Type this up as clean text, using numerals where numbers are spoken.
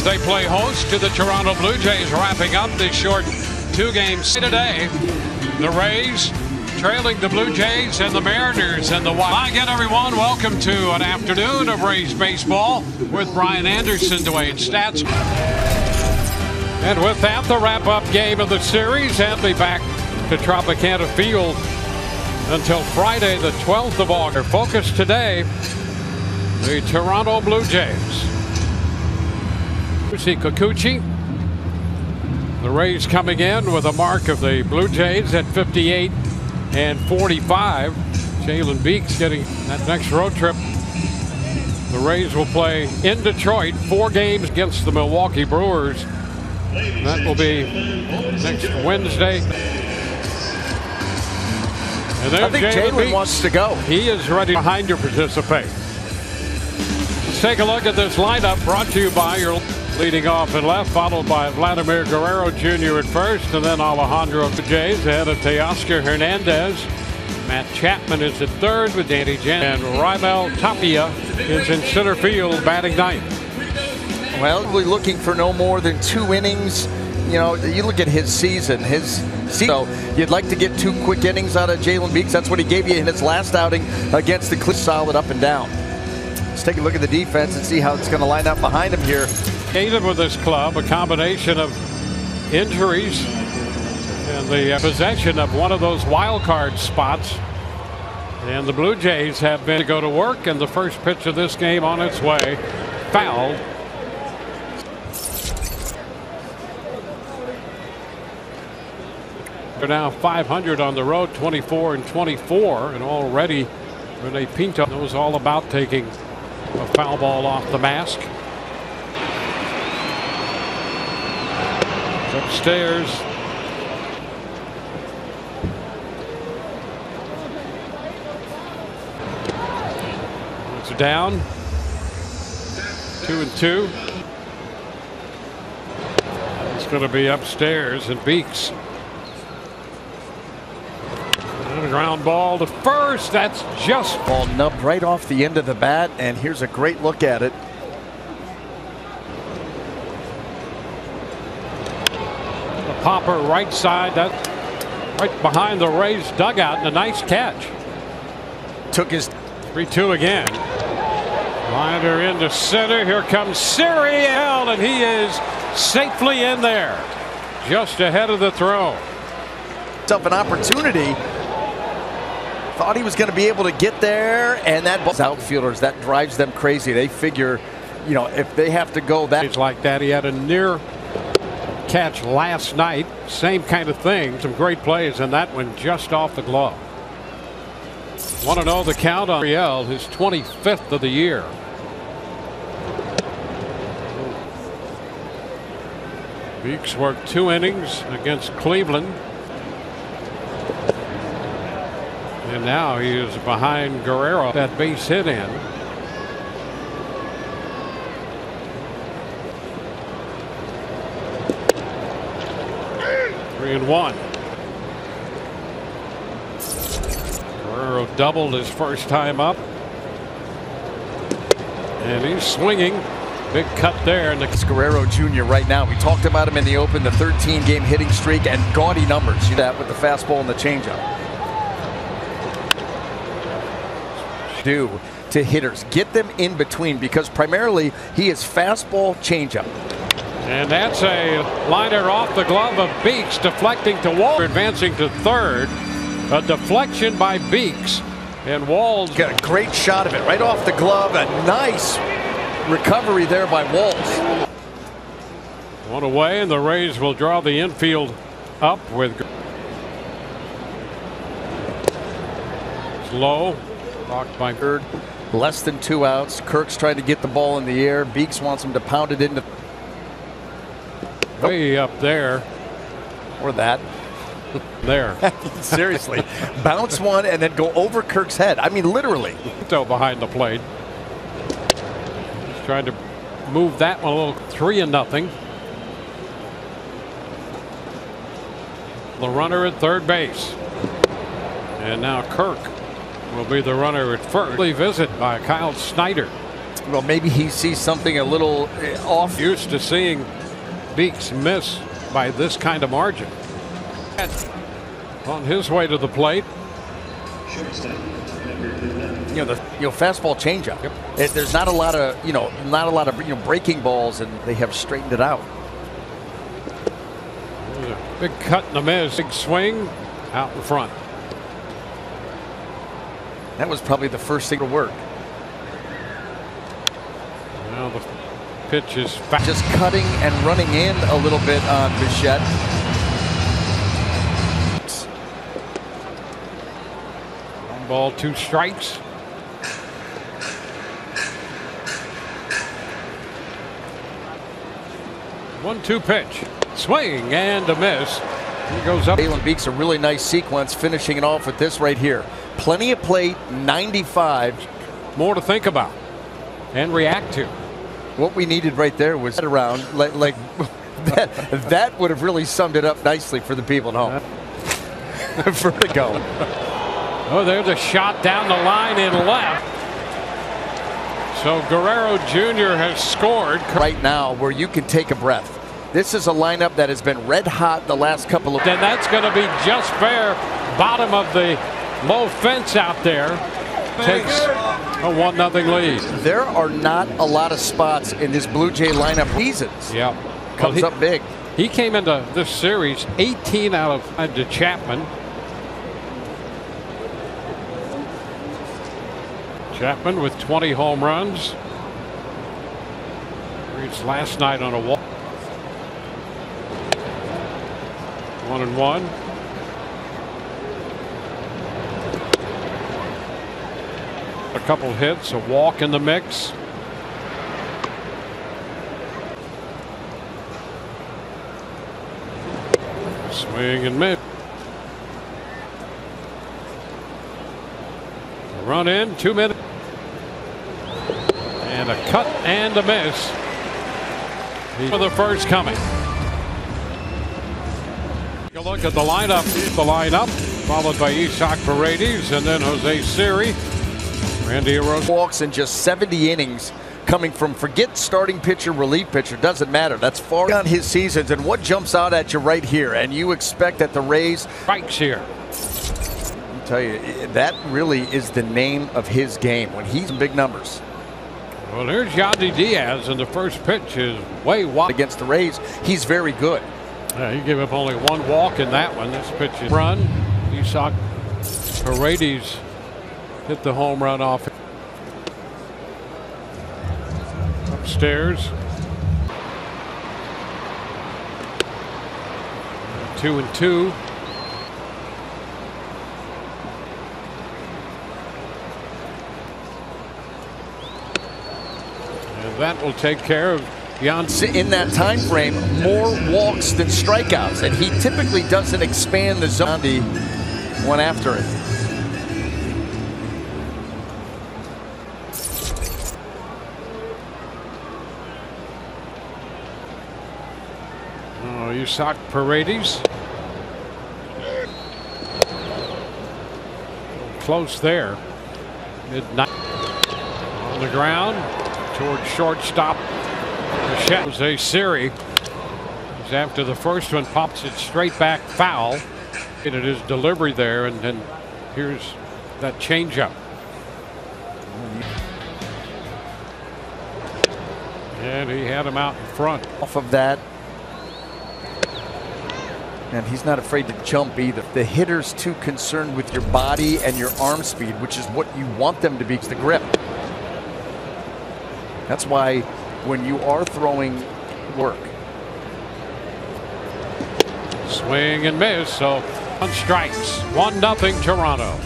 as they play host to the Toronto Blue Jays, wrapping up this short two-game today. The Rays trailing the Blue Jays and the Mariners and the Wild. Hi again, everyone. Welcome to an afternoon of Rays baseball with Brian Anderson, Dwayne Stats. And with that, the wrap-up game of the series, and be back to Tropicana Field until Friday, the 12th of August. Focus today, the Toronto Blue Jays. See Kikuchi. The Rays coming in with a mark of the Blue Jays at 58 and 45. Jalen Beeks getting that next road trip. The Rays will play in Detroit, 4 games against the Milwaukee Brewers. That will be next Wednesday. And I think Jalen wants to go. He is ready behind to participate. Let's take a look at this lineup brought to you by your leading off in left, followed by Vladimir Guerrero Jr. at first, and then Alejandro Jays ahead of Teoscar Hernandez. Matt Chapman is at third with Danny Jen, and Raimel Tapia is in center field batting ninth. Well, we're looking for no more than 2 innings. You know, you look at his season. So you'd like to get 2 quick innings out of Jalen Beeks. That's what he gave you in his last outing against the Clippers. Solid up and down. Let's take a look at the defense and see how it's going to line up behind him here. With this club, a combination of injuries and the possession of one of those wild card spots. And the Blue Jays have been to go to work, and the first pitch of this game on its way, fouled. They're now 500 on the road, 24 and 24, and already Rene Pinto knows all about taking a foul ball off the mask. It's upstairs. It's down. 2-2. It's going to be upstairs, and Beeks. Ground ball to first. That's just ball nubbed right off the end of the bat, and here's a great look at it. The popper right side, that right behind the Rays dugout, and a nice catch. Took his 3-2 again. Liner into center. Here comes Siriel, and he is safely in there, just ahead of the throw. Up an opportunity. Thought he was going to be able to get there, and that ball. Outfielders, that drives them crazy. They figure, you know, if they have to go that. It's like that. He had a near catch last night. Same kind of thing. Some great plays, and that one just off the glove. Want to know the count on Riel, his 25th of the year. Beeks worked 2 innings against Cleveland. And now he is behind Guerrero, that base hit in. Three and 1. Guerrero doubled his first time up. And he's swinging. Big cut there. And it's Guerrero Jr. right now. We talked about him in the open, the 13-game hitting streak and gaudy numbers. You that with the fastball and the changeup. Do to hitters, get them in between, because primarily he is fastball changeup. And that's a liner off the glove of Beeks, deflecting to Walls, advancing to third. A deflection by Beeks, and Walls got a great shot of it right off the glove. A nice recovery there by Walls. One away, and the Rays will draw the infield up with low. Blocked by Bird. Less than 2 outs. Kirk's trying to get the ball in the air. Beeks wants him to pound it into way up there. Or that. There. Seriously. Bounce one and then go over Kirk's head. I mean, literally. So behind the plate. He's trying to move that one a little. 3-0. The runner at third base. And now Kirk will be the runner at first. Visit by Kyle Snyder. Well, maybe he sees something a little off. Used to seeing Beeks miss by this kind of margin. On his way to the plate. Fastball changeup. Yep. There's not a lot of breaking balls, and they have straightened it out. There's a big cut and a miss, big swing out in front. That was probably the first thing to work. Now the pitch is just cutting and running in a little bit on Bichette. 1 ball, 2 strikes. One-two pitch, swing and a miss. He goes up. Jalen Beeks, a really nice sequence, finishing it off with this right here. Plenty of plate, 95. More to think about and react to. What we needed right there was around like that would have really summed it up nicely for the people at home. Vertigo. Oh, there's a shot down the line in left. So Guerrero Jr. has scored right now, where you can take a breath. This is a lineup that has been red hot the last couple of. And that's going to be just fair. Bottom of the low fence out there. Takes a 1-0 lead. There are not a lot of spots in this Blue Jay lineup seasons. Yeah. Comes up big. He came into this series 18 out of 5 to Chapman. Chapman with 20 home runs. Reached last night on a walk. 1-1. A couple hits, a walk in the mix. Swing and miss. A run in, 2 minutes. And a cut and a miss. For the first coming. Take a look at the lineup. Followed by Isaac Paredes and then Jose Siri. Randy Rose walks in just 70 innings, coming from forget starting pitcher, relief pitcher, doesn't matter. That's far on his seasons. And what jumps out at you right here, and you expect that the Rays strikes here. I'll tell you, that really is the name of his game when he's in big numbers. Well, here's Yandy Diaz, and the first pitch is way wide. Against the Rays, he's very good. Yeah, he gave up only 1 walk in that one. This pitch is run. Isaac Paredes hit the home run off. Upstairs. 2-2. And that will take care of Yandy. In that time frame, more walks than strikeouts, and he typically doesn't expand the zone. Yandy went after it. Isaac Paredes. Close there. Midnight. On the ground towards shortstop. Jose Siri. He's after the first one, pops it straight back foul. And it is delivery there, and then here's that changeup. And he had him out in front. Off of that. And he's not afraid to jump either. The hitter's too concerned with your body and your arm speed, which is what you want them to be. It's the grip. That's why when you are throwing, work. Swing and miss. So 1 strikes. 1-0 Toronto.